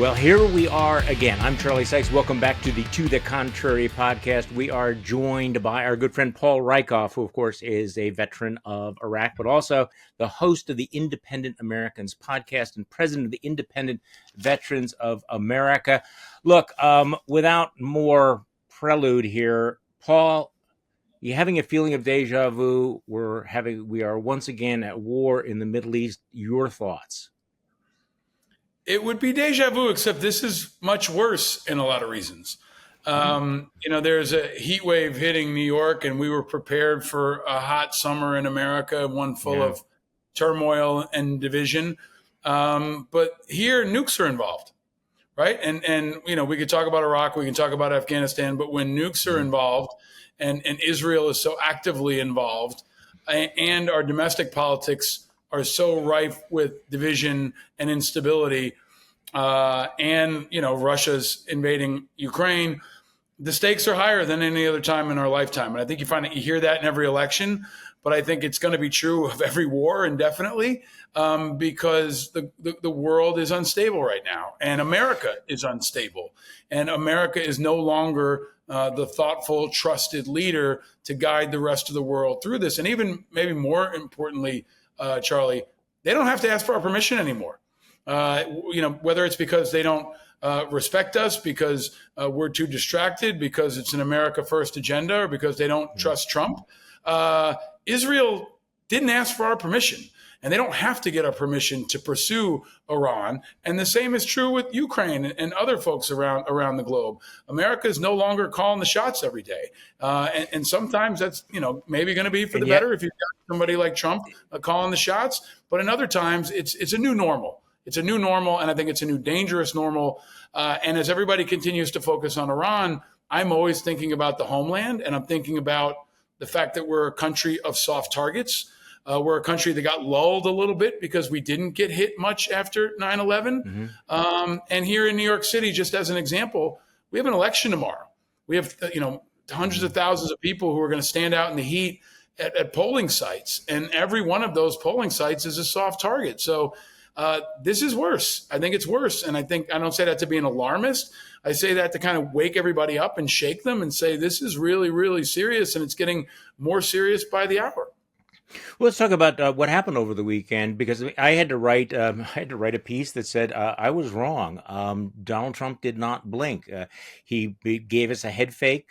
Well, here we are again. I'm Charlie Sykes. Welcome back to the Contrary podcast. We are joined by our good friend Paul Rieckhoff, who, of course, is a veteran of Iraq, but also the host of the Independent Americans podcast and president of the Independent Veterans of America. Look, without more prelude here, Paul, you having a feeling of deja vu? We are once again at war in the Middle East. Your thoughts? It would be deja vu, except this is much worse in a lot of reasons. There's a heat wave hitting New York, and we were prepared for a hot summer in America, one full of turmoil and division. But here, nukes are involved, right? And we could talk about Iraq, we can talk about Afghanistan, but when nukes are involved and Israel is so actively involved, and our domestic politics are so rife with division and instability, and Russia's invading Ukraine, the stakes are higher than any other time in our lifetime. And I think you hear that in every election, but I think it's going to be true of every war indefinitely, because the world is unstable right now, and America is unstable, and America is no longer the thoughtful, trusted leader to guide the rest of the world through this. And even maybe more importantly, Charlie, they don't have to ask for our permission anymore. Whether it's because they don't respect us, because we're too distracted, because it's an America First agenda, or because they don't trust Trump. Israel didn't ask for our permission, and they don't have to get our permission to pursue Iran. And the same is true with Ukraine and other folks around the globe. America is no longer calling the shots every day. And sometimes that's, maybe going to be for the better if you've got somebody like Trump calling the shots. But in other times, it's a new normal. It's a new normal, and I think it's a new dangerous normal. And as everybody continues to focus on Iran, I'm always thinking about the homeland, and I'm thinking about the fact that we're a country of soft targets. We're a country that got lulled a little bit because we didn't get hit much after 9/11. And here in New York City, just as an example, we have an election tomorrow. We have, hundreds of thousands of people who are going to stand out in the heat at polling sites. And every one of those polling sites is a soft target. So this is worse. I think it's worse. And I don't say that to be an alarmist. I say that to kind of wake everybody up and shake them and say, this is really, really serious. And it's getting more serious by the hour. Well, let's talk about what happened over the weekend, because I had to write a piece that said I was wrong. Donald Trump did not blink. He gave us a head fake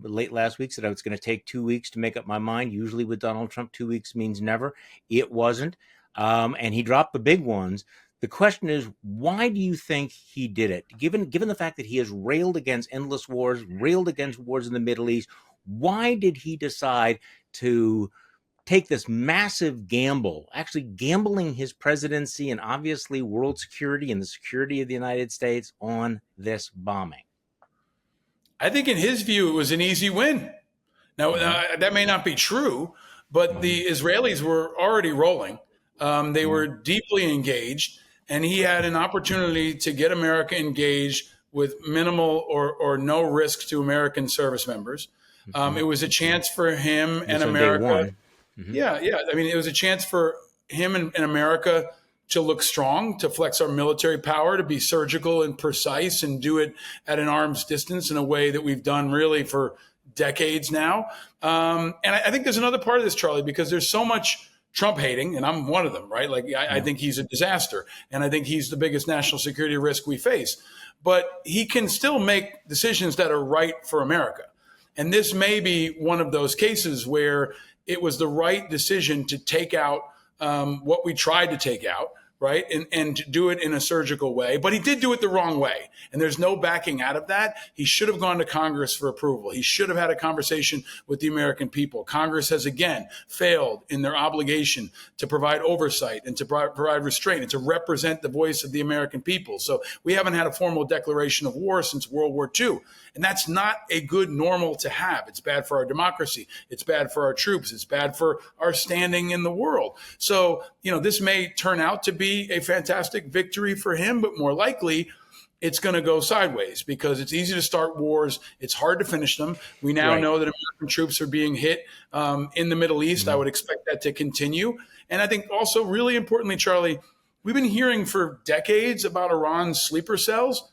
late last week, said I was going to take 2 weeks to make up my mind. Usually with Donald Trump, 2 weeks means never. It wasn't. And he dropped the big ones. The question is, why do you think he did it? Given the fact that he has railed against endless wars, railed against wars in the Middle East, why did he decide to take this massive gamble, actually gambling his presidency and obviously world security and the security of the United States on this bombing? I think in his view, it was an easy win. Now, that may not be true, but the Israelis were already rolling. They were deeply engaged, and he had an opportunity to get America engaged with minimal or no risk to American service members. It was a chance for him and America. Yeah. I mean, it was a chance for him and America to look strong, to flex our military power, to be surgical and precise, and do it at an arm's distance in a way that we've done really for decades now. And I think there's another part of this, Charlie, because there's so much Trump hating, and I'm one of them, right? Like, I think he's a disaster, and I think he's the biggest national security risk we face. But he can still make decisions that are right for America. And this may be one of those cases where it was the right decision to take out what we tried to take out, right? And to do it in a surgical way. But he did do it the wrong way. And there's no backing out of that. He should have gone to Congress for approval. He should have had a conversation with the American people. Congress has, again, failed in their obligation to provide oversight and to provide restraint and to represent the voice of the American people. So we haven't had a formal declaration of war since World War II. And that's not a good normal to have. It's bad for our democracy. It's bad for our troops. It's bad for our standing in the world. So, this may turn out to be a fantastic victory for him, but more likely it's going to go sideways because it's easy to start wars. It's hard to finish them. We now know that American troops are being hit in the Middle East. I would expect that to continue. And I think also really importantly, Charlie, We've been hearing for decades about Iran's sleeper cells.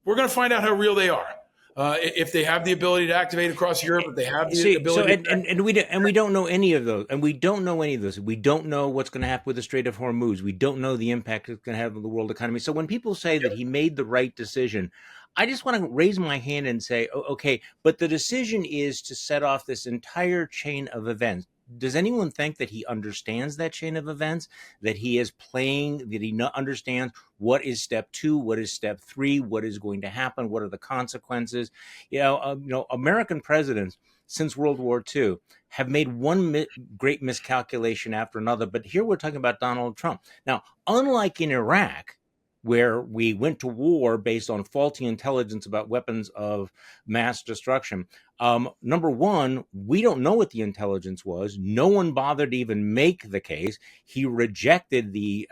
We're going to find out how real they are. If they have the ability to activate across Europe, if they have the See, so ability and we don't know any of those, and we don't know any of those. We don't know what's going to happen with the Strait of Hormuz. We don't know the impact it's going to have on the world economy. So when people say that he made the right decision, I just want to raise my hand and say, okay, but the decision is to set off this entire chain of events. Does anyone think that he understands that chain of events? That he is playing? That he understands what is step two? What is step three? What is going to happen? What are the consequences? American presidents since World War II have made one great miscalculation after another. But here we're talking about Donald Trump. Now, unlike in Iraq, where we went to war based on faulty intelligence about weapons of mass destruction. Number one, we don't know what the intelligence was. No one bothered to even make the case. He rejected the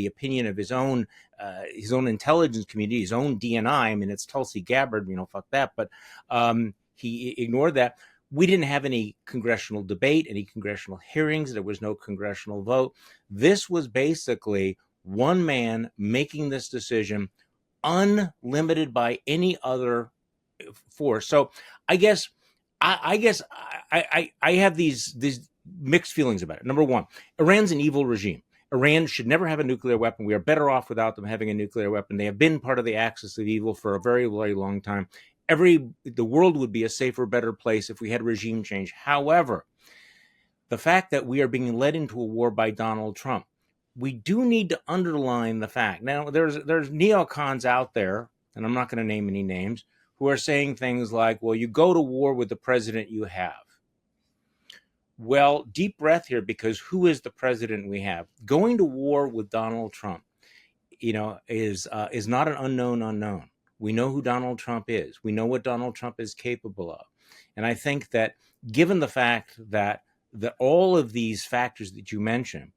opinion of his own intelligence community, his own DNI. I mean, it's Tulsi Gabbard, fuck that. But he ignored that. We didn't have any congressional debate, any congressional hearings. There was no congressional vote. This was basically one man making this decision, unlimited by any other force. So I guess I have these mixed feelings about it. Number one, Iran's an evil regime. Iran should never have a nuclear weapon. We are better off without them having a nuclear weapon. They have been part of the axis of evil for a very, very long time. The world would be a safer, better place if we had regime change. However, the fact that we are being led into a war by Donald Trump, we do need to underline the fact. Now, there's neocons out there, and I'm not going to name any names, who are saying things like, well, you go to war with the president you have. Well, deep breath here, because who is the president we have? Going to war with Donald Trump, is not an unknown. We know who Donald Trump is. We know what Donald Trump is capable of. And I think that given the fact that all of these factors that you mentioned,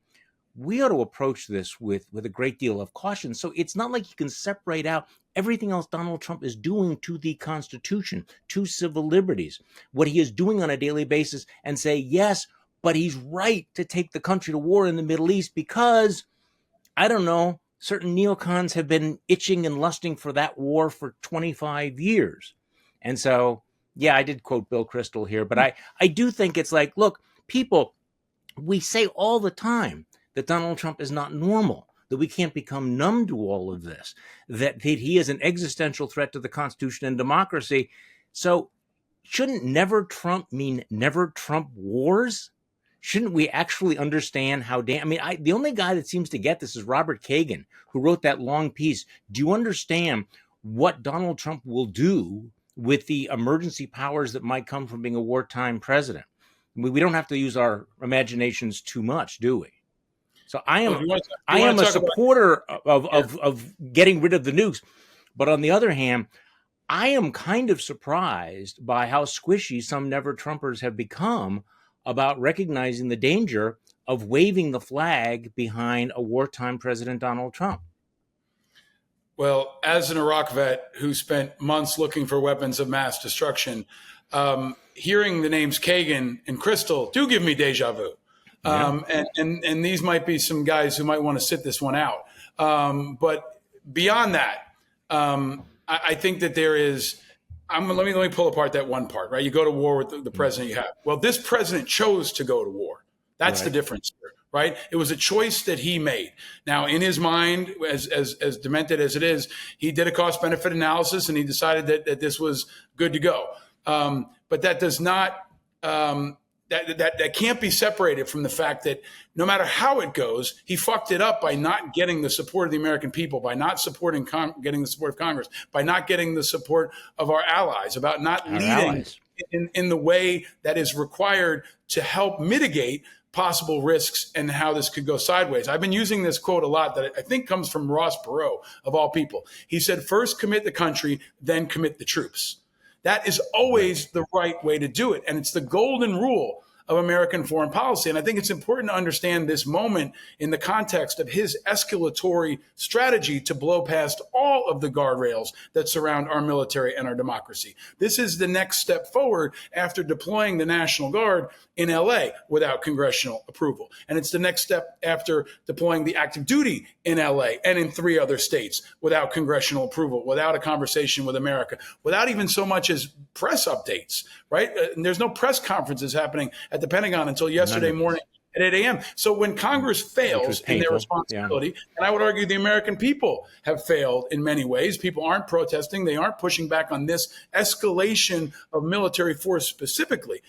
we ought to approach this with a great deal of caution. So it's not like you can separate out everything else Donald Trump is doing to the Constitution, to civil liberties, what he is doing on a daily basis, and say, yes, but he's right to take the country to war in the Middle East because, I don't know, certain neocons have been itching and lusting for that war for 25 years. And so, yeah, I did quote Bill Kristol here, but I do think it's like, look, people, we say all the time that Donald Trump is not normal, that we can't become numb to all of this, that he is an existential threat to the Constitution and democracy. So shouldn't never Trump mean never Trump wars? Shouldn't we actually understand how the only guy that seems to get this is Robert Kagan, who wrote that long piece. Do you understand what Donald Trump will do with the emergency powers that might come from being a wartime president? We don't have to use our imaginations too much, do we? So I am a supporter of getting rid of the nukes. But on the other hand, I am kind of surprised by how squishy some never Trumpers have become about recognizing the danger of waving the flag behind a wartime President Donald Trump. Well, as an Iraq vet who spent months looking for weapons of mass destruction, hearing the names Kagan and Kristol do give me deja vu. Yeah. And these might be some guys who might want to sit this one out. But beyond that, I think that there is. Let me pull apart that one part. Right, you go to war with the president you have. Well, this president chose to go to war. That's the difference here, right? It was a choice that he made. Now, in his mind, as demented as it is, he did a cost benefit analysis and he decided that this was good to go. But that does not. That can't be separated from the fact that no matter how it goes, he fucked it up by not getting the support of the American people, by not supporting getting the support of Congress, by not getting the support of our allies, about not leading in the way that is required to help mitigate possible risks and how this could go sideways. I've been using this quote a lot that I think comes from Ross Perot, of all people. He said, first commit the country, then commit the troops. That is always the right way to do it. And it's the golden rule of American foreign policy. And I think it's important to understand this moment in the context of his escalatory strategy to blow past all of the guardrails that surround our military and our democracy. This is the next step forward after deploying the National Guard in LA without congressional approval. And it's the next step after deploying the active duty in LA and in 3 other states without congressional approval, without a conversation with America, without even so much as press updates, right? And there's no press conferences happening at the Pentagon until yesterday morning at 8 a.m. So when Congress fails in their responsibility, and I would argue the American people have failed in many ways, people aren't protesting, they aren't pushing back on this escalation of military force specifically.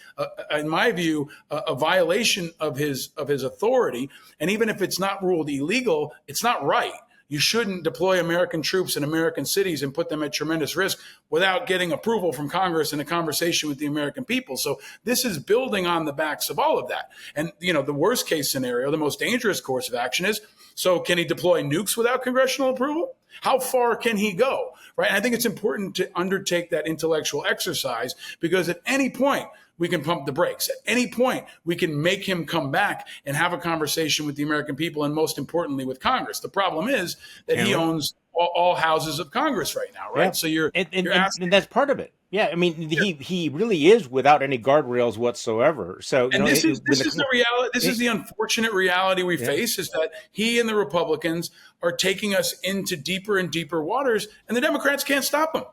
In my view, a violation of his authority, and even if it's not ruled illegal, it's not right. You shouldn't deploy American troops in American cities and put them at tremendous risk without getting approval from Congress and a conversation with the American people. So this is building on the backs of all of that. And, the worst case scenario, the most dangerous course of action is, so can he deploy nukes without congressional approval? How far can he go? Right. And I think it's important to undertake that intellectual exercise, because at any point, we can pump the brakes. At any point, we can make him come back and have a conversation with the American people, and most importantly, with Congress. The problem is that he owns all houses of Congress right now, right? Yeah. So you're asking, and that's part of it. Yeah, I mean, he really is without any guardrails whatsoever. So, and this is the reality. This is the unfortunate reality we face, is that he and the Republicans are taking us into deeper and deeper waters, and the Democrats can't stop them.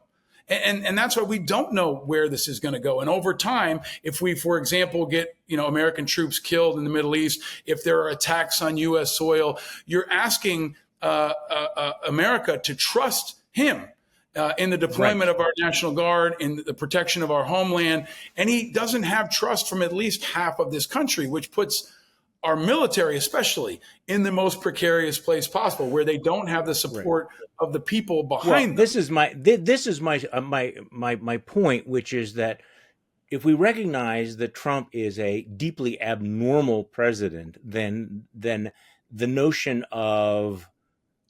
And that's why we don't know where this is going to go. And over time, if we, for example, get American troops killed in the Middle East, if there are attacks on U.S. soil, you're asking America to trust him in the deployment of our National Guard, in the protection of our homeland. And he doesn't have trust from at least half of this country, which puts our military, especially, in the most precarious place possible, where they don't have the support of the people behind them. This is my point, which is that if we recognize that Trump is a deeply abnormal president, then the notion of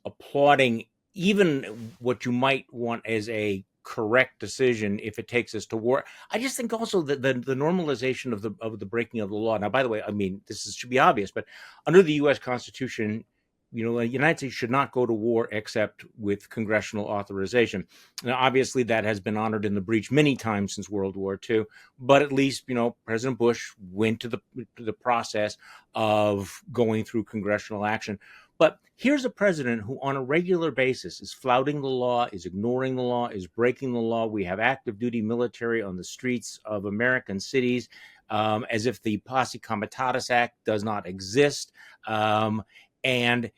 applauding even what you might want as a correct decision if it takes us to war. I just think also that the normalization of the breaking of the law. Now, by the way, I mean, should be obvious, but under the U.S. Constitution, the United States should not go to war except with congressional authorization. Now, obviously, that has been honored in the breach many times since World War II. But at least, President Bush went to the process of going through congressional action. But here's a president who on a regular basis is flouting the law, is ignoring the law, is breaking the law. We have active duty military on the streets of American cities, as if the Posse Comitatus Act does not exist. And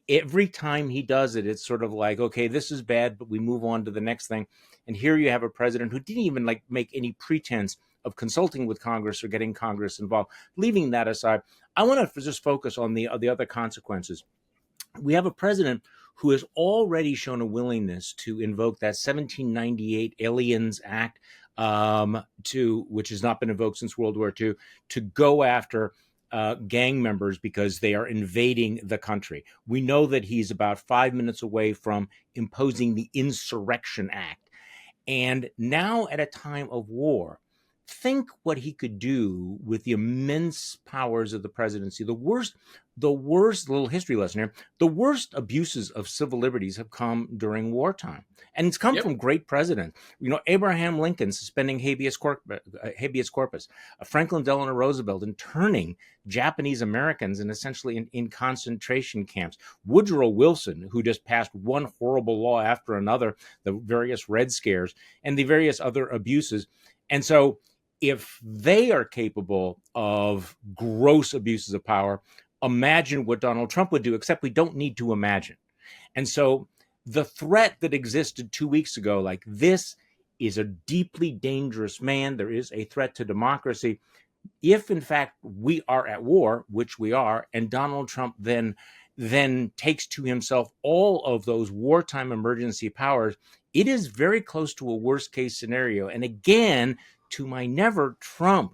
every time he does it, it's sort of like, okay, this is bad, but we move on to the next thing. And here you have a president who didn't even make any pretense of consulting with Congress or getting Congress involved. Leaving that aside, I want to just focus on the other consequences. We have a president who has already shown a willingness to invoke that 1798 Aliens Act, which has not been invoked since World War II, to go after gang members because they are invading the country. We know that he's about 5 minutes away from imposing the Insurrection Act. And now, at a time of war, think what he could do with the immense powers of the presidency. The worst little history lesson here, the worst abuses of civil liberties have come during wartime. And it's come from great presidents. Abraham Lincoln suspending habeas corpus, Franklin Delano Roosevelt interning Japanese Americans and essentially in concentration camps, Woodrow Wilson, who just passed one horrible law after another, the various Red Scares and the various other abuses. And so if they are capable of gross abuses of power, imagine what Donald Trump would do, except we don't need to imagine. And so the threat that existed 2 weeks ago, like, this is a deeply dangerous man. There is a threat to democracy. If, in fact, we are at war, which we are, and Donald Trump then takes to himself all of those wartime emergency powers, it is very close to a worst case scenario. And again, to my never Trump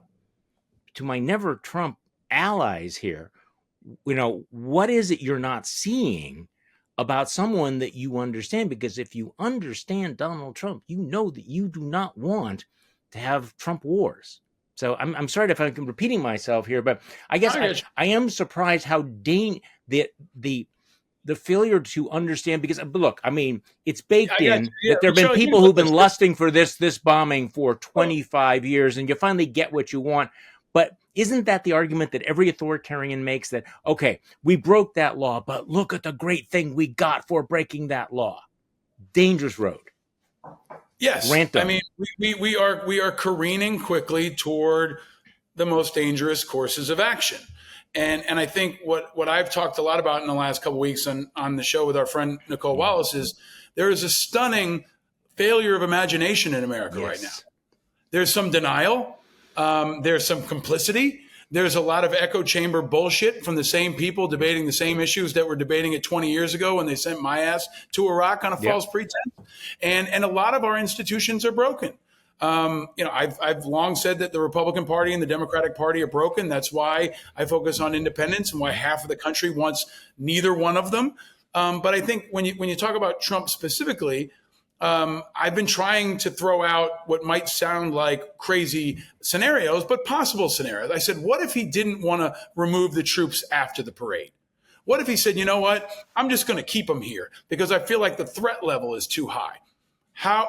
allies here, what is it you're not seeing about someone that you understand? Because if you understand Donald Trump, you know that you do not want to have Trump wars. So I'm sorry if I'm repeating myself here, but I guess I get you. I am surprised how the the the failure to understand, because look, I mean, it's baked I got in you. Yeah, that there but have been Charlie, think people about who've been this. lusting for this bombing for Well, 25 years, and you finally get what you want. But isn't that the argument that every authoritarian makes, that okay, we broke that law, but look at the great thing we got for breaking that law? Dangerous road. yes, Rant I on. mean we are careening quickly toward the most dangerous courses of action. And I think what I've talked a lot about in the last couple of weeks on the show with our friend Nicole Mhm. Wallace is there is a stunning failure of imagination in America right now. Yes. There's some denial. There's some complicity. There's a lot of echo chamber bullshit from the same people debating the same issues that were debating it 20 years ago when they sent my ass to Iraq on a Yep. false pretense. And a lot of our institutions are broken. I've long said that the Republican Party and the Democratic Party are broken. That's why I focus on independence and why half of the country wants neither one of them. But I think when you talk about Trump specifically, I've been trying to throw out what might sound like crazy scenarios, but possible scenarios. I said, what if he didn't want to remove the troops after the parade? What if he said, you know what, I'm just going to keep them here because I feel like the threat level is too high?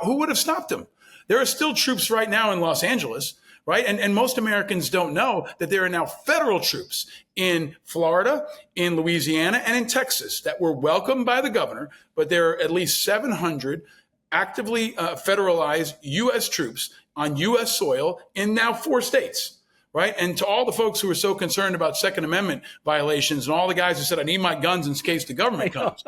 Who would have stopped him? There are still troops right now in Los Angeles, right? And most Americans don't know that there are now federal troops in Florida, in Louisiana, and in Texas that were welcomed by the governor, but there are at least 700 actively federalized U.S. troops on U.S. soil in now 4 states. Right. And to all the folks who are so concerned about Second Amendment violations and all the guys who said, I need my guns in case the I government know. comes.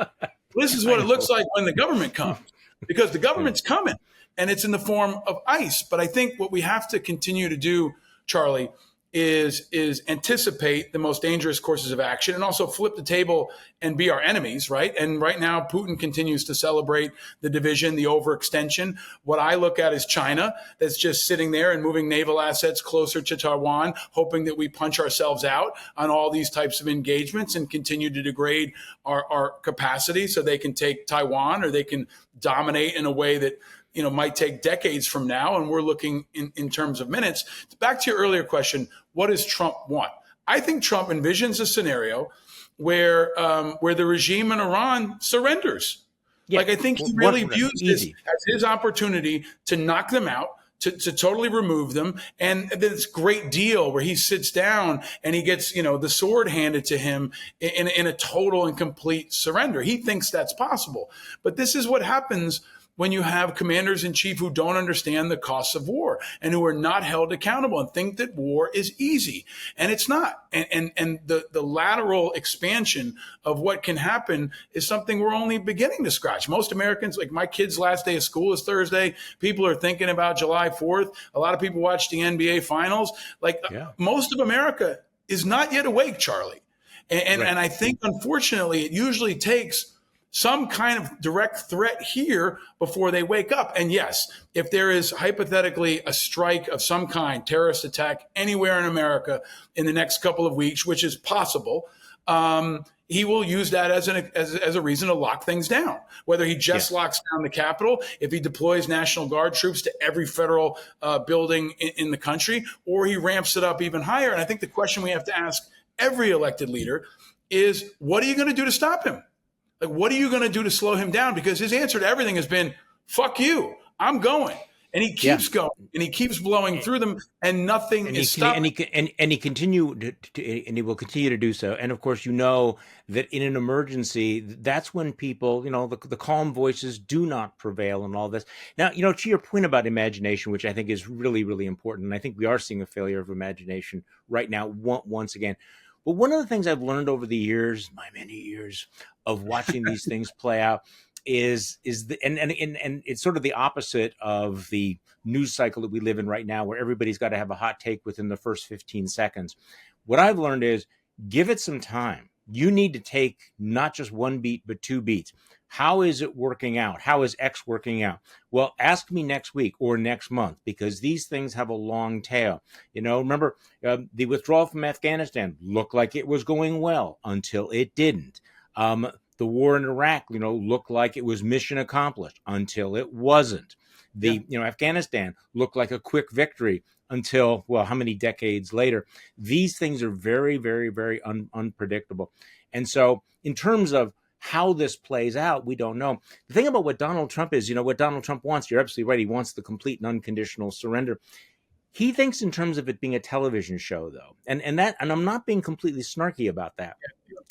This is I what it looks know. like when the government comes, because the Yeah. government's coming and it's in the form of ICE. But I think what we have to continue to do, Charlie, is anticipate the most dangerous courses of action and also flip the table and be our enemies, right? And right now, Putin continues to celebrate the division, the overextension. What I look at is China that's just sitting there and moving naval assets closer to Taiwan, hoping that we punch ourselves out on all these types of engagements and continue to degrade our capacity so they can take Taiwan or they can dominate in a way that might take decades from now, and we're looking in terms of minutes. Back to your earlier question, what does Trump want? I think Trump envisions a scenario where the regime in Iran surrenders. Yeah. Like I think he really One views this easy. as his opportunity to knock them out, to totally remove them. And this great deal where he sits down and he gets, the sword handed to him in a total and complete surrender. He thinks that's possible. But this is what happens when you have commanders in chief who don't understand the costs of war and who are not held accountable and think that war is easy. And it's not. And the lateral expansion of what can happen is something we're only beginning to scratch. Most Americans, like my kid's last day of school is Thursday. People are thinking about July 4th. A lot of people watch the NBA finals. Like Yeah. most of America is not yet awake, Charlie. Right. And I think, unfortunately, it usually takes some kind of direct threat here before they wake up. And yes, if there is hypothetically a strike of some kind, terrorist attack anywhere in America in the next couple of weeks, which is possible, he will use that as a reason to lock things down. Whether he just Yes. locks down the Capitol, if he deploys National Guard troops to every federal building in the country, or he ramps it up even higher. And I think the question we have to ask every elected leader is, what are you going to do to stop him? Like, what are you going to do to slow him down? Because his answer to everything has been, fuck you, I'm going. And he Yeah. keeps going and he keeps blowing through them and nothing And is stopping. he continue and he will continue to do so. And of course, that in an emergency, that's when people, the calm voices do not prevail and all this. Now, to your point about imagination, which I think is really, really important, and I think we are seeing a failure of imagination right now once again. But one of the things I've learned over the years, my many years of watching these things play out, is and it's sort of the opposite of the news cycle that we live in right now, where everybody's got to have a hot take within the first 15 seconds. What I've learned is, give it some time. You need to take not just one beat, but two beats. How is it working out? How is X working out? Well, ask me next week or next month, because these things have a long tail. Remember, the withdrawal from Afghanistan looked like it was going well until it didn't. The war in Iraq, looked like it was mission accomplished until it wasn't. Yeah. Afghanistan looked like a quick victory until, well, how many decades later? These things are very, very, very unpredictable. And so, in terms of how this plays out, we don't know. The thing about what Donald Trump is, what Donald Trump wants, you're absolutely right. He wants the complete and unconditional surrender. He thinks in terms of it being a television show, though, and I'm not being completely snarky about that,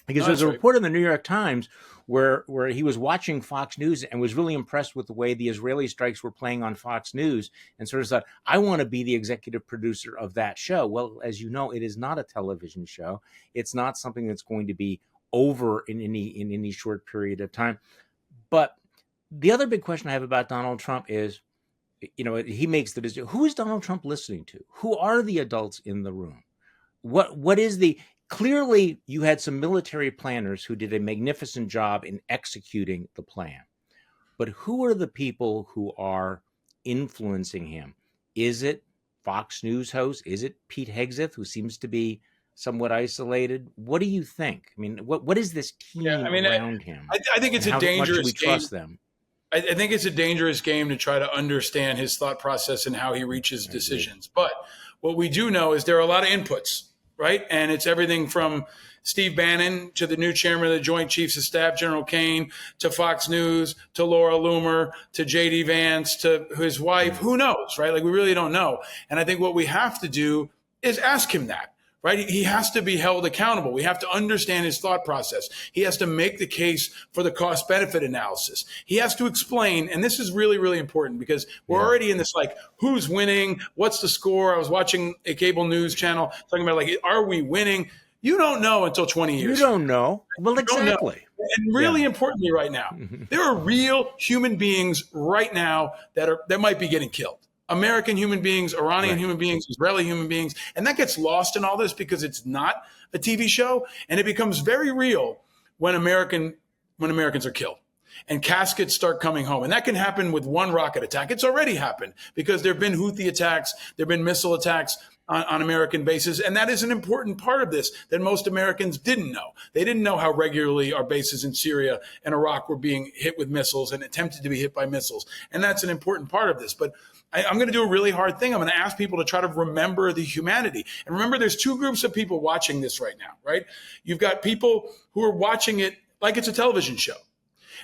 because No, there's that's a right. report in the New York Times where he was watching Fox News and was really impressed with the way the Israeli strikes were playing on Fox News, and sort of thought, I want to be the executive producer of that show. Well, as you know, it is not a television show. It's not something that's going to be over in any short period of time. But the other big question I have about Donald Trump is, he makes the decision. Who is Donald Trump listening to? Who are the adults in the room? What is the clearly you had some military planners who did a magnificent job in executing the plan. But who are the people who are influencing him? Is it Fox News host? Is it Pete Hegseth, who seems to be somewhat isolated? What do you think? I mean, what is this Yeah, team I mean, around him? I think it's a How much do we dangerous game. trust them? I think it's a dangerous game to try to understand his thought process and how he reaches decisions. But what we do know is there are a lot of inputs, right? And it's everything from Steve Bannon to the new chairman of the Joint Chiefs of Staff, General Kane, to Fox News, to Laura Loomer, to J.D. Vance, to his wife. Who knows, right? Like, we really don't know. And I think what we have to do is ask him that. Right? He has to be held accountable. We have to understand his thought process. He has to make the case for the cost benefit analysis. He has to explain, and this is really, really important because we're already in this, like, who's winning? What's the score? I was watching a cable news channel talking about, like, are we winning? You don't know until 20 years. You don't know. Well, exactly. And really importantly right now, there are real human beings right now that might be getting killed. American human beings, Iranian human beings, Israeli human beings. And that gets lost in all this because it's not a TV show. And it becomes very real when Americans are killed and caskets start coming home. And that can happen with one rocket attack. It's already happened because there have been Houthi attacks. There have been missile attacks on American bases. And that is an important part of this that most Americans didn't know. They didn't know how regularly our bases in Syria and Iraq were being hit with missiles and attempted to be hit by missiles. And that's an important part of this. But I'm going to do a really hard thing. I'm going to ask people to try to remember the humanity. And remember, there's two groups of people watching this right now, right? You've got people who are watching it like it's a television show.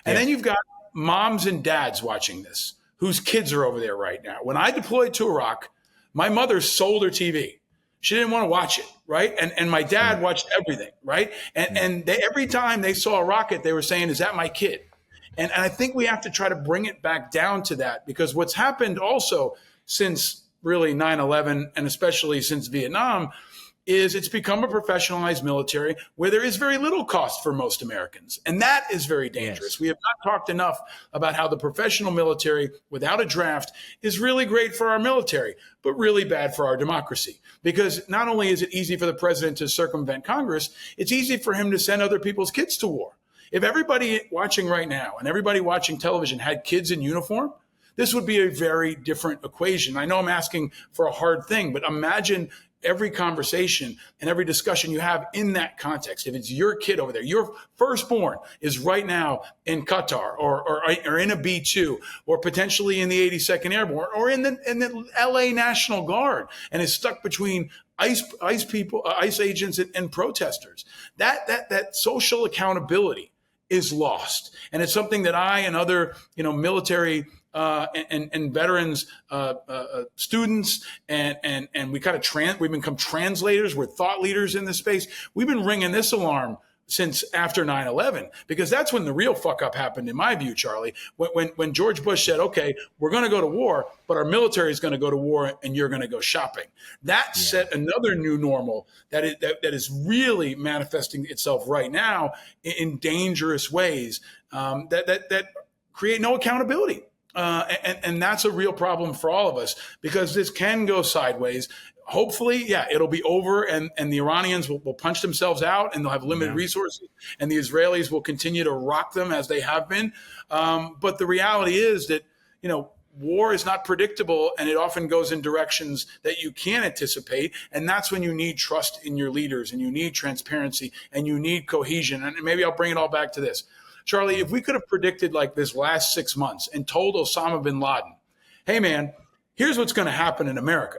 And then you've got moms and dads watching this whose kids are over there right now. When I deployed to Iraq, my mother sold her TV. She didn't want to watch it, right? And my dad watched everything, right? And they, every time they saw a rocket, they were saying, is that my kid? And I think we have to try to bring it back down to that, because what's happened also since really 9/11 and especially since Vietnam is it's become a professionalized military where there is very little cost for most Americans. And that is very dangerous. Yes. We have not talked enough about how the professional military without a draft is really great for our military, but really bad for our democracy. Because not only is it easy for the president to circumvent Congress, it's easy for him to send other people's kids to war. If everybody watching right now and everybody watching television had kids in uniform, this would be a very different equation. I know I'm asking for a hard thing, but imagine every conversation and every discussion you have in that context. If it's your kid over there, your firstborn is right now in Qatar or in a B-2 or potentially in the 82nd Airborne or in the LA National Guard and is stuck between ICE people, ICE agents and protesters. That social accountability is lost. And it's something that I and other, military and veterans, students, and we kind of we've become translators. We're thought leaders in this space. We've been ringing this alarm since after 9/11, because that's when the real fuck up happened, in my view, Charlie. When George Bush said, okay, we're going to go to war, but our military is going to go to war and you're going to go shopping. That set another new normal that is really manifesting itself right now in dangerous ways that create no accountability. And that's a real problem for all of us, because this can go sideways. Hopefully, it'll be over and the Iranians will punch themselves out and they'll have limited resources, and the Israelis will continue to rock them as they have been. But the reality is that, war is not predictable, and it often goes in directions that you can't anticipate. And that's when you need trust in your leaders, and you need transparency, and you need cohesion. And maybe I'll bring it all back to this. Charlie, if we could have predicted like this last 6 months and told Osama bin Laden, hey, man, here's what's going to happen in America.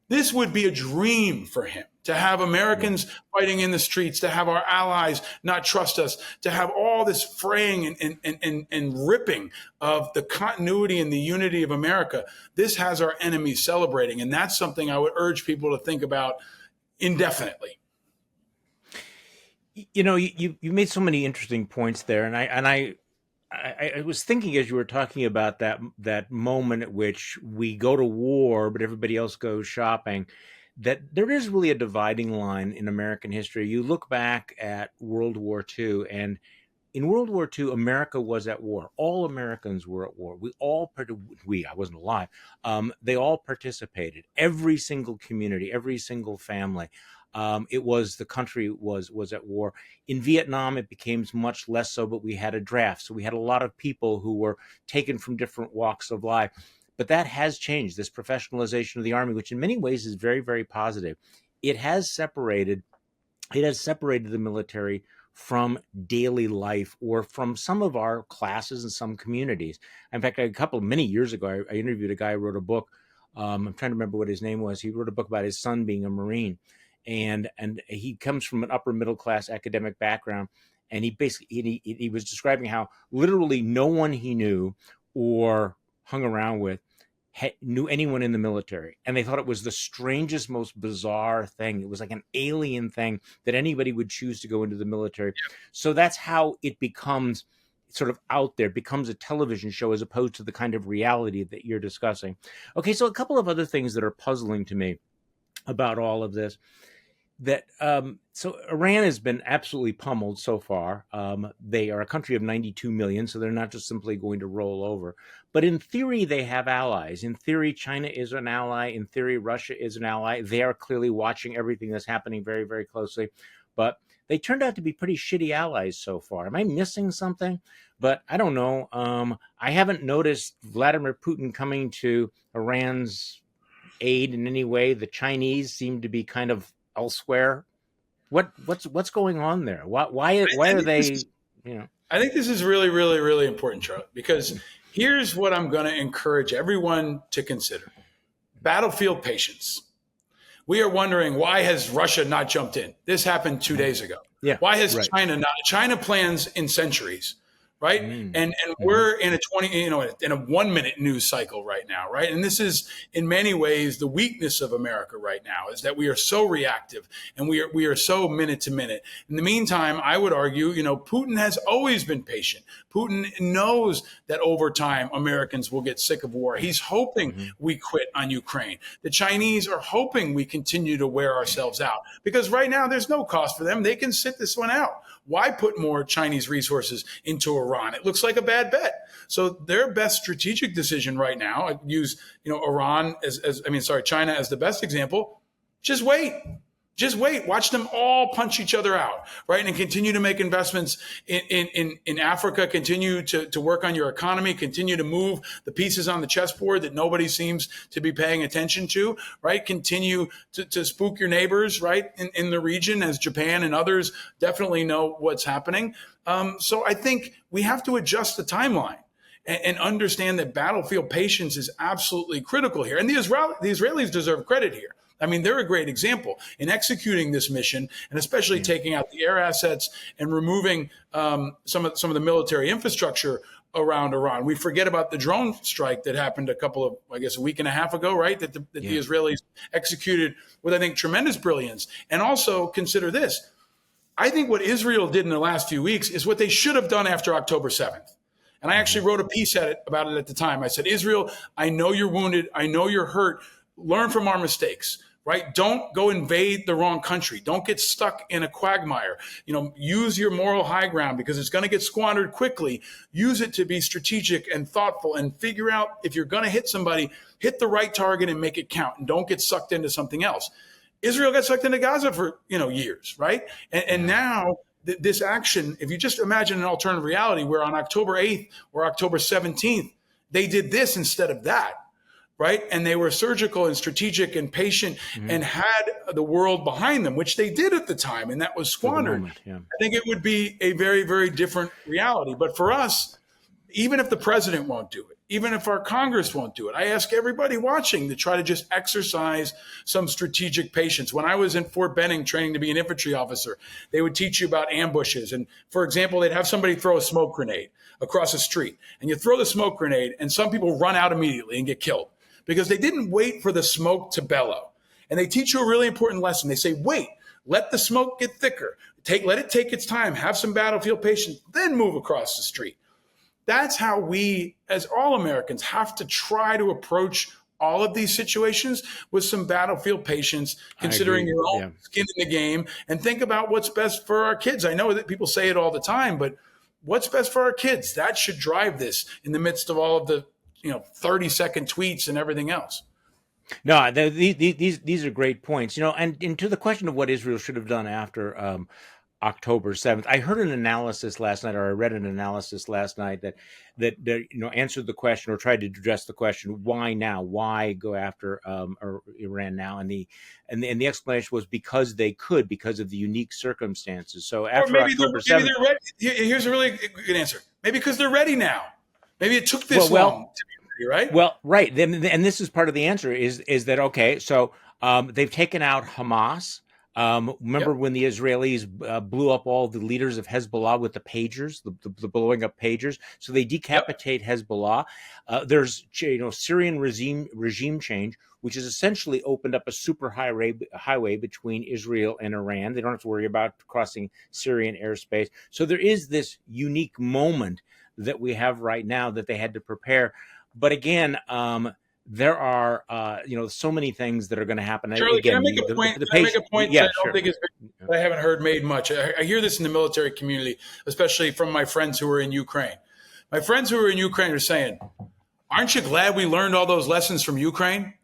This would be a dream for him to have Yeah. Americans fighting in the streets, to have our allies not trust us, to have all this fraying and ripping of the continuity and the unity of America. This has our enemies celebrating. And that's something I would urge people to think about indefinitely. You made so many interesting points there, and I was thinking as you were talking about that moment at which we go to war, but everybody else goes shopping, that there is really a dividing line in American history. You look back at World War II, and in World War II, America was at war. All Americans were at war. I wasn't alive. They all participated. Every single community, every single family. The country was at war. In Vietnam, it became much less so, but we had a draft. So we had a lot of people who were taken from different walks of life. But that has changed, this professionalization of the Army, which in many ways is very, very positive. It has separated the military from daily life or from some of our classes and some communities. In fact, many years ago, I interviewed a guy who wrote a book. I'm trying to remember what his name was. He wrote a book about his son being a Marine, and he comes from an upper middle class academic background, and he was describing how literally no one he knew or hung around with knew anyone in the military, and they thought it was the strangest, most bizarre thing. It was like an alien thing that anybody would choose to go into the military. So that's how it becomes sort of out there, it becomes a television show as opposed to the kind of reality that you're discussing. Okay, so a couple of other things that are puzzling to me about all of this, that so Iran has been absolutely pummeled so far. They are a country of 92 million, so they're not just simply going to roll over. But in theory, they have allies. In theory, China is an ally. In theory, Russia is an ally. They are clearly watching everything that's happening very, very closely. But they turned out to be pretty shitty allies so far. Am I missing something? But I don't know. I haven't noticed Vladimir Putin coming to Iran's aid in any way. The Chinese seem to be kind of elsewhere. What's going on there? Why are they? You know. I think this is really, really, really important, Charlie, because here's what I'm going to encourage everyone to consider: battlefield patience. We are wondering, why has Russia not jumped in? This happened 2 days ago. Yeah. Why has Right. China not? China plans in centuries, right? Mm. And Hmm. we're in a 20, in a 1 minute news cycle right now, right? And this is in many ways the weakness of America right now, is that we are so reactive and we are so minute to minute. In the meantime, I would argue, Putin has always been patient. Putin knows that over time Americans will get sick of war. He's hoping Hmm. we quit on Ukraine. The Chinese are hoping we continue to wear ourselves out, because right now there's no cost for them. They can sit this one out. Why put more Chinese resources into Iran? It looks like a bad bet. So their best strategic decision right now, I use China as the best example. Just wait. Just wait. Watch them all punch each other out, right? And continue to make investments in Africa. Continue to work on your economy. Continue to move the pieces on the chessboard that nobody seems to be paying attention to, right? Continue to spook your neighbors, right, in the region, as Japan and others definitely know what's happening. So I think we have to adjust the timeline and understand that battlefield patience is absolutely critical here. And the Israelis deserve credit here. I mean, they're a great example in executing this mission, and especially taking out the air assets and removing some of the military infrastructure around Iran. We forget about the drone strike that happened a week and a half ago, right? That the Israelis executed with, I think, tremendous brilliance. And also consider this. I think what Israel did in the last few weeks is what they should have done after October 7th. And I actually wrote a piece about it at the time. I said, Israel, I know you're wounded. I know you're hurt. Learn from our mistakes. Right? Don't go invade the wrong country. Don't get stuck in a quagmire. Use your moral high ground, because it's going to get squandered quickly. Use it to be strategic and thoughtful, and figure out, if you're going to hit somebody, hit the right target and make it count, and don't get sucked into something else. Israel got sucked into Gaza for, years, right? And now this action, if you just imagine an alternative reality where on October 8th or October 17th, they did this instead of that. Right. And they were surgical and strategic and patient and had the world behind them, which they did at the time. And that was squandered. Moment, yeah. I think it would be a very, very different reality. But for us, even if the president won't do it, even if our Congress won't do it. I ask everybody watching to try to just exercise some strategic patience. When I was in Fort Benning training to be an infantry officer, they would teach you about ambushes. And for example, they'd have somebody throw a smoke grenade across the street, and you throw the smoke grenade, and some people run out immediately and get killed because they didn't wait for the smoke to bellow. And they teach you a really important lesson. They say, wait, let the smoke get thicker. Let it take its time. Have some battlefield patience, then move across the street. That's how we, as all Americans, have to try to approach all of these situations with some battlefield patience, considering your own skin in the game, and think about what's best for our kids. I know that people say it all the time, but what's best for our kids? That should drive this in the midst of all of the 30-second tweets and everything else. No, these are great points. And to the question of what Israel should have done after October 7th, I heard an analysis last night, or I read an analysis last night that answered the question, or tried to address the question, why now? Why go after Iran now? And the explanation was because they could, because of the unique circumstances. So after October 7th, they're ready. Here's a really good answer. Maybe because they're ready now. Maybe it took this long to be ready, right? Well, right. And this is part of the answer is that, okay, so they've taken out Hamas. Remember when the Israelis blew up all the leaders of Hezbollah with the pagers, the blowing up pagers? So they decapitate Hezbollah. There's Syrian regime change, which has essentially opened up a super highway between Israel and Iran. They don't have to worry about crossing Syrian airspace. So there is this unique moment that we have right now that they had to prepare. But again, there are so many things that are going to happen. Charlie, again, can I make a point? That I don't think that I haven't heard made much. I hear this in the military community, especially from my friends who are in Ukraine. My friends who are in Ukraine are saying, aren't you glad we learned all those lessons from Ukraine?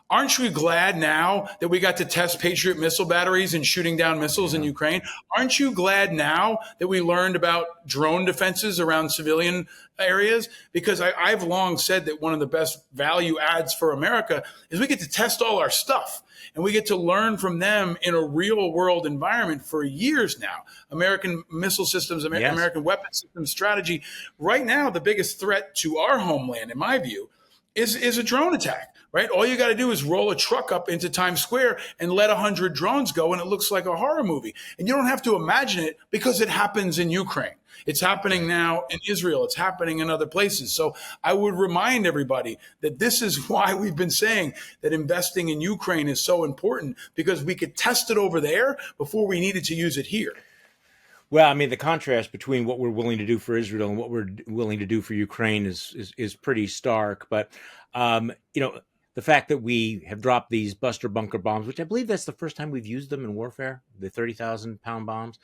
Aren't you glad now that we got to test Patriot missile batteries and shooting down missiles in Ukraine? Aren't you glad now that we learned about drone defenses around civilian areas? Because I've long said that one of the best value adds for America is we get to test all our stuff. And we get to learn from them in a real world environment for years now. American missile systems, American weapon system strategy. Right now, the biggest threat to our homeland, in my view, is a drone attack, right? All you got to do is roll a truck up into Times Square and let 100 drones go, and it looks like a horror movie. And you don't have to imagine it because it happens in Ukraine. It's happening now in Israel. It's happening in other places. So I would remind everybody that this is why we've been saying that investing in Ukraine is so important, because we could test it over there before we needed to use it here. Well, I mean, the contrast between what we're willing to do for Israel and what we're willing to do for Ukraine is pretty stark. But, the fact that we have dropped these Buster bunker bombs, which I believe that's the first time we've used them in warfare, the 30,000-pound bombs.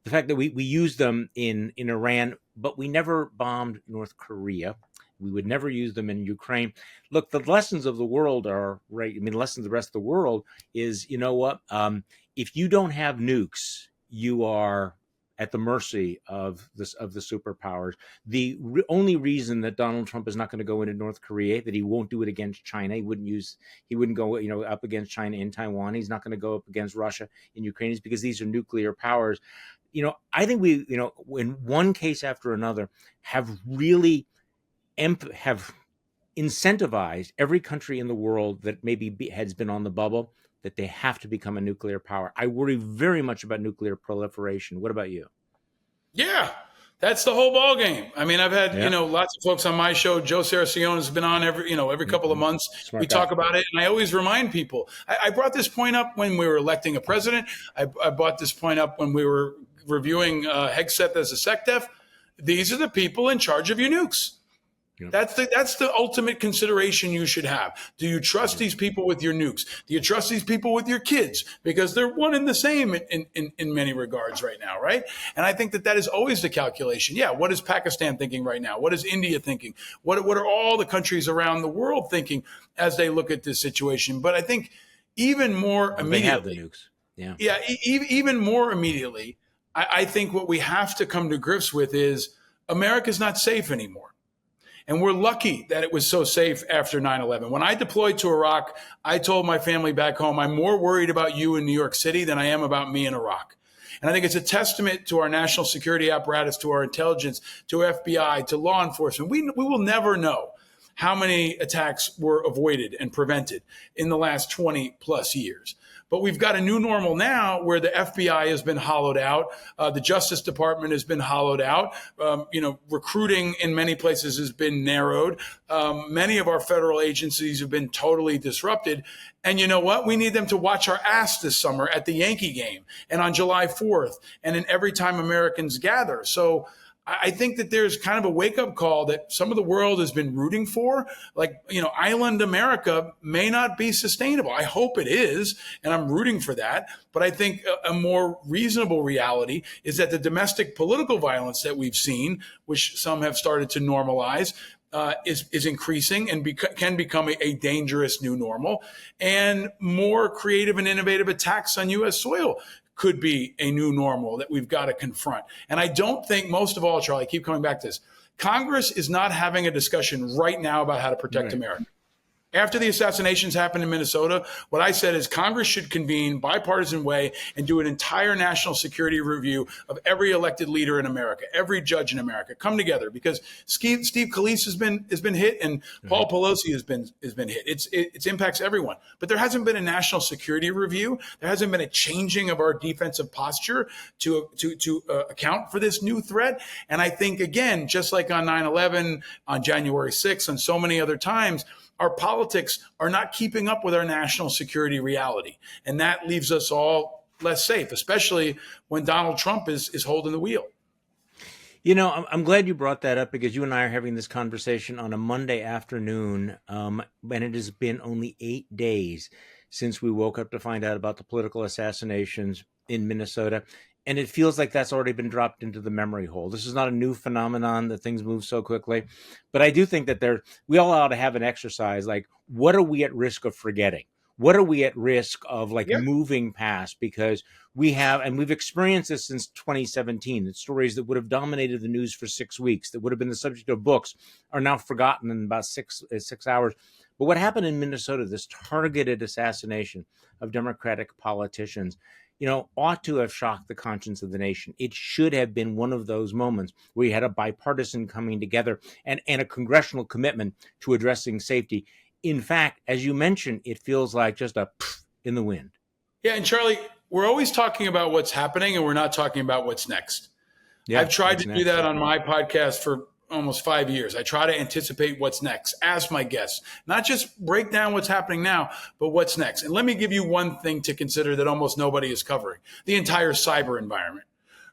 The fact that we used them in Iran, but we never bombed North Korea. We would never use them in Ukraine. Look, the lessons of the world are right. I mean, the lessons of the rest of the world is, if you don't have nukes, you are at the mercy of the superpowers. The only reason that Donald Trump is not going to go into North Korea, that he won't do it against China, he wouldn't go up against China in Taiwan, he's not going to go up against Russia in Ukraine, is because these are nuclear powers. I think we, in one case after another, have really have incentivized every country in the world that maybe has been on the bubble that they have to become a nuclear power. I worry very much about nuclear proliferation. What about you? Yeah, that's the whole ball game. I mean, I've had lots of folks on my show. Joe Saracione has been on every couple of months. Smart we guy. Talk about it, and I always remind people. I brought this point up when we were electing a president. I brought this point up when we were reviewing Hegseth as a SecDef. These are the people in charge of your nukes. That's the ultimate consideration you should have. Do you trust these people with your nukes? Do you trust these people with your kids? Because they're one and the same in many regards right now, right? And I think that is always the calculation. Yeah, what is Pakistan thinking right now? What is India thinking? What are all the countries around the world thinking as they look at this situation? But I think even more immediately, they have the nukes. Yeah, even more immediately, I think what we have to come to grips with is America's not safe anymore. And we're lucky that it was so safe after 9/11. When I deployed to Iraq, I told my family back home, I'm more worried about you in New York City than I am about me in Iraq. And I think it's a testament to our national security apparatus, to our intelligence, to FBI, to law enforcement. We will never know how many attacks were avoided and prevented in the last 20 plus years. But we've got a new normal now where the FBI has been hollowed out. The Justice Department has been hollowed out. Recruiting in many places has been narrowed. Many of our federal agencies have been totally disrupted. And you know what? We need them to watch our ass this summer at the Yankee game and on July 4th and in every time Americans gather. So I think that there's kind of a wake up call that some of the world has been rooting for. Like, island America may not be sustainable. I hope it is, and I'm rooting for that. But I think a more reasonable reality is that the domestic political violence that we've seen, which some have started to normalize, is increasing and can become a dangerous new normal. And more creative and innovative attacks on U.S. soil could be a new normal that we've got to confront. And I don't think, most of all, Charlie, I keep coming back to this, Congress is not having a discussion right now about how to protect America. After the assassinations happened in Minnesota, what I said is Congress should convene bipartisan way and do an entire national security review of every elected leader in America, every judge in America. Come together, because Steve Scalise has been hit and Paul Pelosi has been hit. It impacts everyone. But there hasn't been a national security review. There hasn't been a changing of our defensive posture to account for this new threat. And I think, again, just like on 9/11, on January 6th, and so many other times, our politics are not keeping up with our national security reality. And that leaves us all less safe, especially when Donald Trump is holding the wheel. I'm glad you brought that up, because you and I are having this conversation on a Monday afternoon, and it has been only 8 days since we woke up to find out about the political assassinations in Minnesota. And it feels like that's already been dropped into the memory hole. This is not a new phenomenon that things move so quickly. But I do think that we all ought to have an exercise like, what are we at risk of forgetting? What are we at risk of moving past? Because we've experienced this since 2017. The stories that would have dominated the news for 6 weeks, that would have been the subject of books, are now forgotten in about six hours. But what happened in Minnesota, this targeted assassination of Democratic politicians, ought to have shocked the conscience of the nation. It should have been one of those moments where you had a bipartisan coming together and a congressional commitment to addressing safety. In fact, as you mentioned, it feels like just a pff in the wind. Yeah, and Charlie, we're always talking about what's happening and we're not talking about what's next. Yeah, I've tried to do that on my podcast for almost 5 years. I try to anticipate what's next, ask my guests, not just break down what's happening now, but what's next. And let me give you one thing to consider that almost nobody is covering: the entire cyber environment.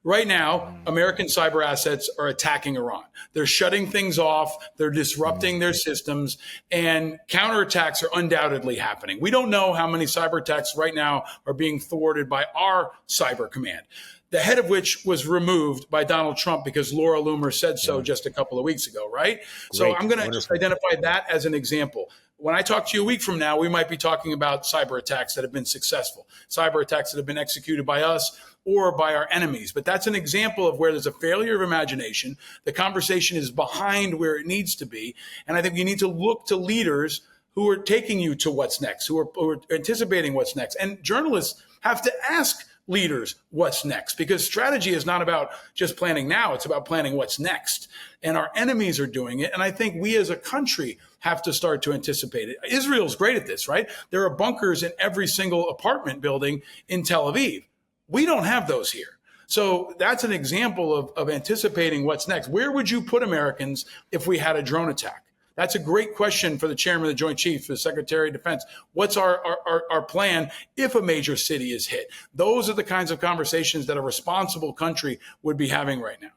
Right now, American cyber assets are attacking Iran. They're shutting things off. They're disrupting their systems, and counterattacks are undoubtedly happening. We don't know how many cyber attacks right now are being thwarted by our cyber command, the head of which was removed by Donald Trump because Laura Loomer said so just a couple of weeks ago, right? Great. So I'm going to just identify that as an example. When I talk to you a week from now, we might be talking about cyber attacks that have been successful, cyber attacks that have been executed by us or by our enemies. But that's an example of where there's a failure of imagination. The conversation is behind where it needs to be. And I think you need to look to leaders who are taking you to what's next, who are anticipating what's next. And journalists have to ask leaders what's next, because strategy is not about just planning now. It's about planning what's next. And our enemies are doing it. And I think we as a country have to start to anticipate it. Israel's great at this, right? There are bunkers in every single apartment building in Tel Aviv. We don't have those here. So that's an example of anticipating what's next. Where would you put Americans if we had a drone attack? That's a great question for the chairman of the Joint Chiefs, for the Secretary of Defense. What's our plan if a major city is hit? Those are the kinds of conversations that a responsible country would be having right now.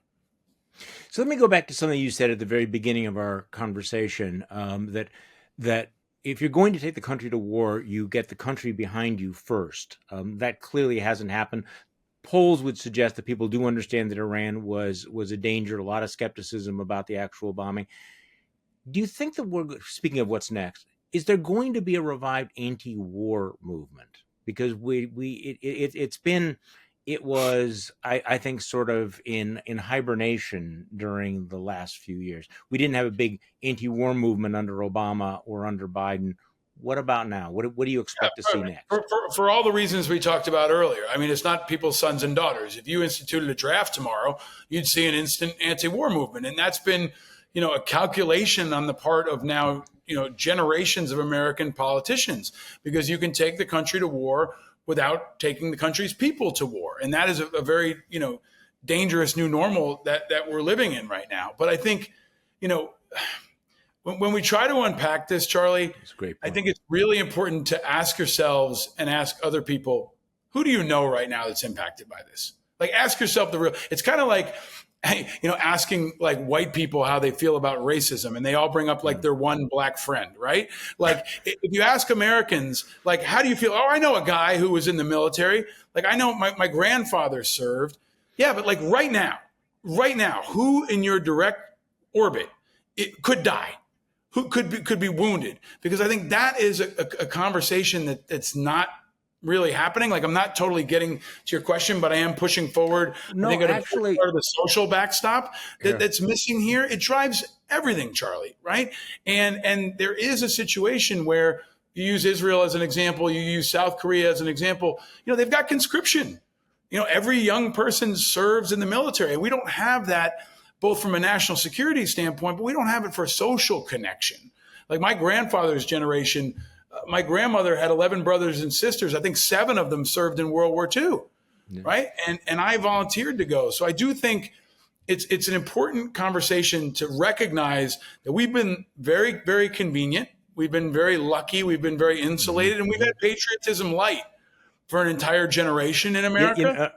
So let me go back to something you said at the very beginning of our conversation, that if you're going to take the country to war, you get the country behind you first. That clearly hasn't happened. Polls would suggest that people do understand that Iran was a danger, a lot of skepticism about the actual bombing. Do you think that speaking of what's next, is there going to be a revived anti-war movement? Because it was, I think, sort of in hibernation during the last few years. We didn't have a big anti-war movement under Obama or under Biden. What about now? What do you expect to see next? For all the reasons we talked about earlier. I mean, it's not people's sons and daughters. If you instituted a draft tomorrow, you'd see an instant anti-war movement. And that's been, a calculation on the part of now, generations of American politicians, because you can take the country to war without taking the country's people to war. And that is a very, dangerous new normal that we're living in right now. But I think, when we try to unpack this, Charlie, I think it's really important to ask yourselves and ask other people, who do you know right now that's impacted by this? Like, ask yourself it's kind of like, asking like white people how they feel about racism, and they all bring up like their one black friend, right? Like, if you ask Americans, like, how do you feel? Oh, I know a guy who was in the military. Like, I know my grandfather served. Yeah, but like right now, who in your direct orbit it could die? Who could be wounded? Because I think that is a conversation that's not really happening. Like, I'm not totally getting to your question, but I am pushing forward. No, I think actually, part of the social backstop that's missing here. It drives everything, Charlie, right? And there is a situation where you use Israel as an example, you use South Korea as an example. They've got conscription. Every young person serves in the military, and we don't have that, both from a national security standpoint, but we don't have it for social connection. Like my grandfather's generation, my grandmother had 11 brothers and sisters. I think 7 of them served in World War II, right? And I volunteered to go. So I do think it's an important conversation to recognize that we've been very, very convenient. We've been very lucky. We've been very insulated, and we've had patriotism light for an entire generation in America.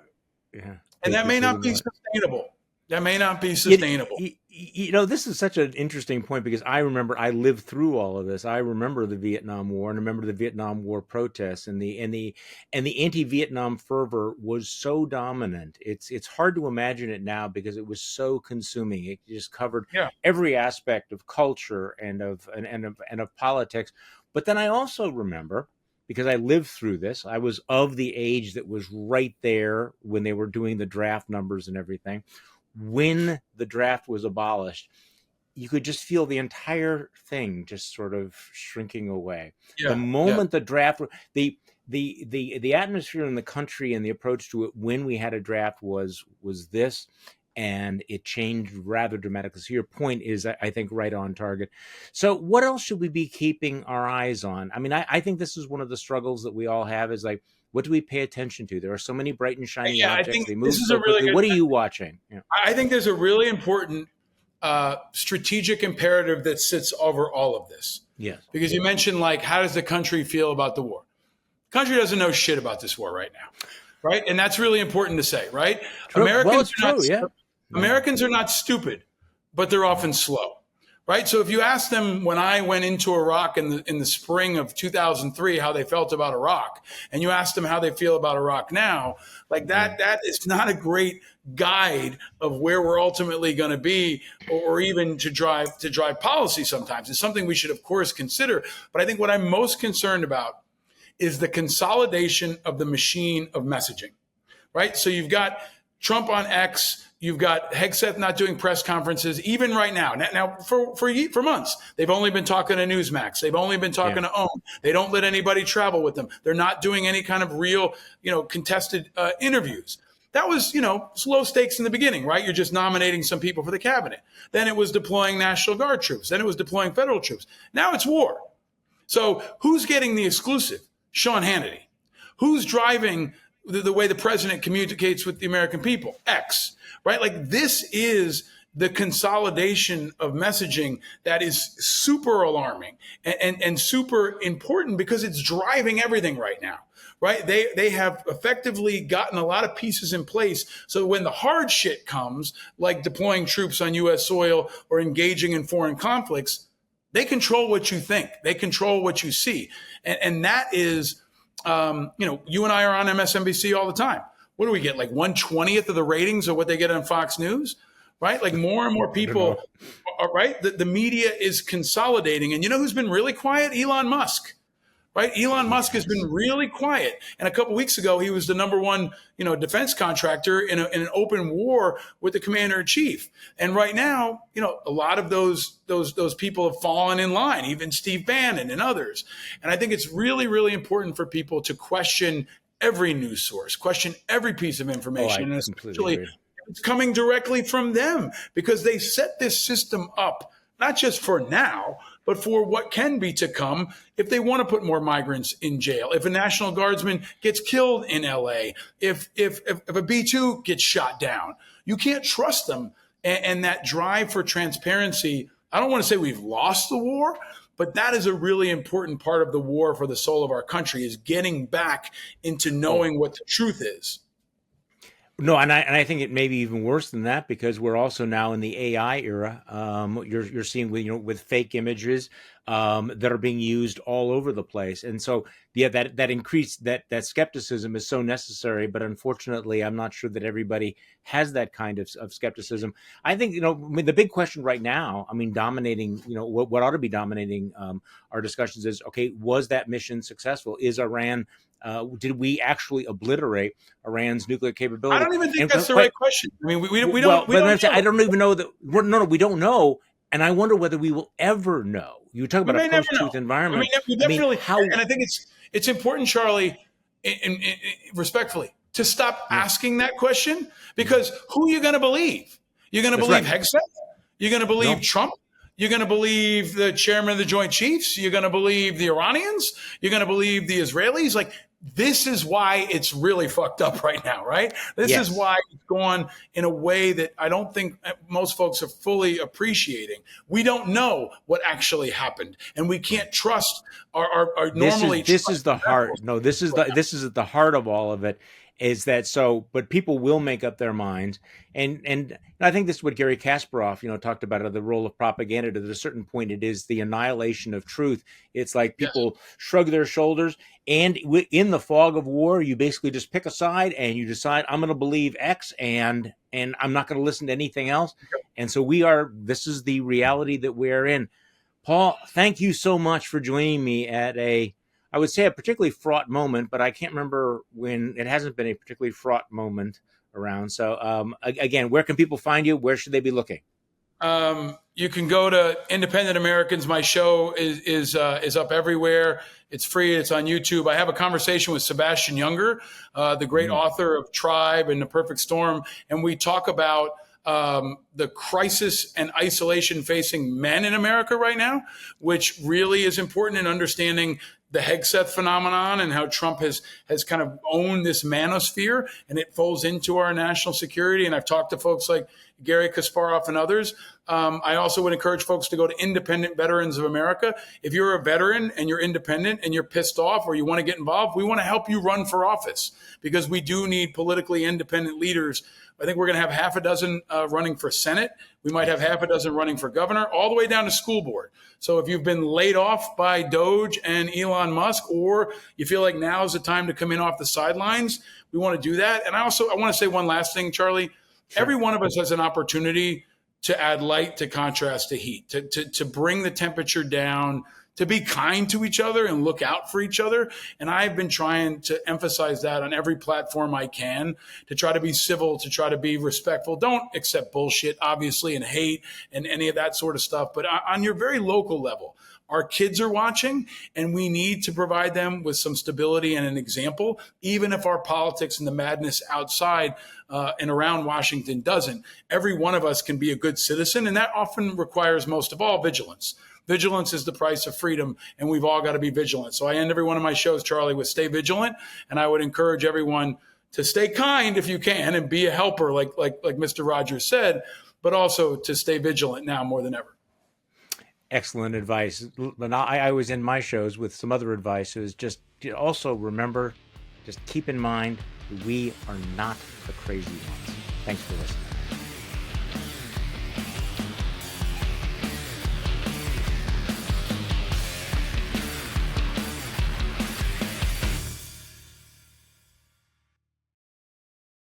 And that may not be sustainable. That may not be sustainable. This is such an interesting point, because I remember I lived through all of this. I remember the Vietnam War, and I remember the Vietnam War protests, and the anti-Vietnam fervor was so dominant. It's hard to imagine it now, because it was so consuming. It just covered every aspect of culture and of politics. But then I also remember, because I lived through this, I was of the age that was right there when they were doing the draft numbers and everything. When the draft was abolished, you could just feel the entire thing just sort of shrinking away. The moment the draft, the atmosphere in the country and the approach to it when we had a draft was this, and it changed rather dramatically. So your point is, I think, right on target. So what else should we be keeping our eyes on? I mean, I think this is one of the struggles that we all have, is like, what do we pay attention to? There are so many bright and shiny objects. I think they move so quickly. What are you watching? I think there's a really important strategic imperative that sits over all of this. Yes. Because you mentioned, like, how does the country feel about the war? The country doesn't know shit about this war right now, right? And that's really important to say, right? True. Americans are not stupid, but they're often slow. Right. So if you ask them, when I went into Iraq in the spring of 2003, how they felt about Iraq, and you ask them how they feel about Iraq now, like that is not a great guide of where we're ultimately going to be, or even to drive policy. Sometimes it's something we should, of course, consider. But I think what I'm most concerned about is the consolidation of the machine of messaging. Right. So you've got Trump on X. You've got Hegseth not doing press conferences, even right now. Now, for months, they've only been talking to Newsmax. They've only been talking to OWN. They don't let anybody travel with them. They're not doing any kind of real, contested interviews. That was, low stakes in the beginning, right? You're just nominating some people for the cabinet. Then it was deploying National Guard troops. Then it was deploying federal troops. Now it's war. So who's getting the exclusive? Sean Hannity. Who's driving the way the president communicates with the American people? X. Right? Like, this is the consolidation of messaging that is super alarming and super important, because it's driving everything right now. Right? They have effectively gotten a lot of pieces in place. So when the hard shit comes, like deploying troops on U.S. soil or engaging in foreign conflicts, they control what you think. They control what you see. And that is, you and I are on MSNBC all the time. What do we get? Like 1/20th of the ratings of what they get on Fox News, right? Like, more and more people, right? The media is consolidating. And you know who's been really quiet? Elon Musk, right? Elon Musk has been Yes. really quiet. And a couple of weeks ago, he was the number one, defense contractor in an open war with the commander in chief. And right now, a lot of those people have fallen in line, even Steve Bannon and others. And I think it's really, really important for people to question every news source, question every piece of Oh, information, I and completely especially agree. if it's coming directly from them, because they set this system up not just for now, but for what can be to come if they want to put more migrants in jail, if a National Guardsman gets killed in LA, if a B-2 gets shot down. You can't trust them. And that drive for transparency, I don't want to say we've lost the war, but that is a really important part of the war for the soul of our country, is getting back into Oh, knowing what the truth is. no, and I think it may be even worse than that, because we're also now in the AI era. You're seeing with with fake images that are being used all over the place, and so yeah, that increased that skepticism is so necessary. But unfortunately, I'm not sure that everybody has that kind of skepticism. I think I mean, the big question right now, I mean, dominating what ought to be dominating our discussions is, okay, was that mission successful? Is Iran did we actually obliterate Iran's nuclear I capability? don't even think And that's the quite right question. I mean, we well, don't we but don't I'm saying I know. don't even know that. No, we don't know, and I wonder whether we will ever know. You talk We about a may never know. post-truth I mean, environment. we I mean, definitely, how? and I think it's important, Charlie, respectfully, to stop Yeah, asking that question, yeah, because who are you going to believe? You're going to that's believe right. Hegseth? You're going to believe No, Trump? You're going to believe the chairman of the Joint Chiefs? You're going to believe the Iranians? You're going to believe the Israelis? Like, this is why it's really fucked up right now, right? This is yes. why it's gone in a way that I don't think most folks are fully appreciating. We don't know what actually happened, and we Right. can't trust our this is normally this is trusted the heart. vessels No, this is at the heart of all of it. Is that so? But people will make up their minds, and I think this is what Gary Kasparov talked about, the role of propaganda. To a certain point, it is the annihilation of truth. It's like Yes. people shrug their shoulders, and in the fog of war, you basically just pick a side and you decide, I'm going to believe X, and I'm not going to listen to anything else. And so we are. This is the reality that we're in. Paul, thank you so much for joining me at I would say a particularly fraught moment, but I can't remember when it hasn't been a particularly fraught moment around. So, again, where can people find you? Where should they be looking? You can go to Independent Americans. My show is up everywhere. It's free. It's on YouTube. I have a conversation with Sebastian Younger, the great Mm, author of Tribe and The Perfect Storm, and we talk about the crisis and isolation facing men in America right now, which really is important in understanding the Hegseth phenomenon and how Trump has kind of owned this manosphere, and it falls into our national security. And I've talked to folks like Gary Kasparov and others. I also would encourage folks to go to Independent Veterans of America. If you're a veteran and you're independent and you're pissed off or you want to get involved, we want to help you run for office, because we do need politically independent leaders. I think we're going to have half a dozen running for Senate. We might have half a dozen running for governor, all the way down to school board. So if you've been laid off by Doge and Elon Musk, or you feel like now is the time to come in off the sidelines, we want to do that. And I want to say one last thing, Charlie. Every sure. one of us has an opportunity to add light to contrast to heat, to bring the temperature down, to be kind to each other and look out for each other. And I've been trying to emphasize that on every platform I can, to try to be civil, to try to be respectful. Don't accept bullshit, obviously, and hate and any of that sort of stuff. But on your very local level, our kids are watching, and we need to provide them with some stability and an example, even if our politics and the madness outside and around Washington doesn't. Every one of us can be a good citizen, and that often requires, most of all, vigilance. Vigilance is the price of freedom, and we've all got to be vigilant. So I end every one of my shows, Charlie, with stay vigilant, and I would encourage everyone to stay kind if you can and be a helper, like Mr. Rogers said, but also to stay vigilant now more than ever. Excellent advice. But I was in my shows with some other advice. Is just also remember, just keep in mind, we are not the crazy ones. Thanks for listening.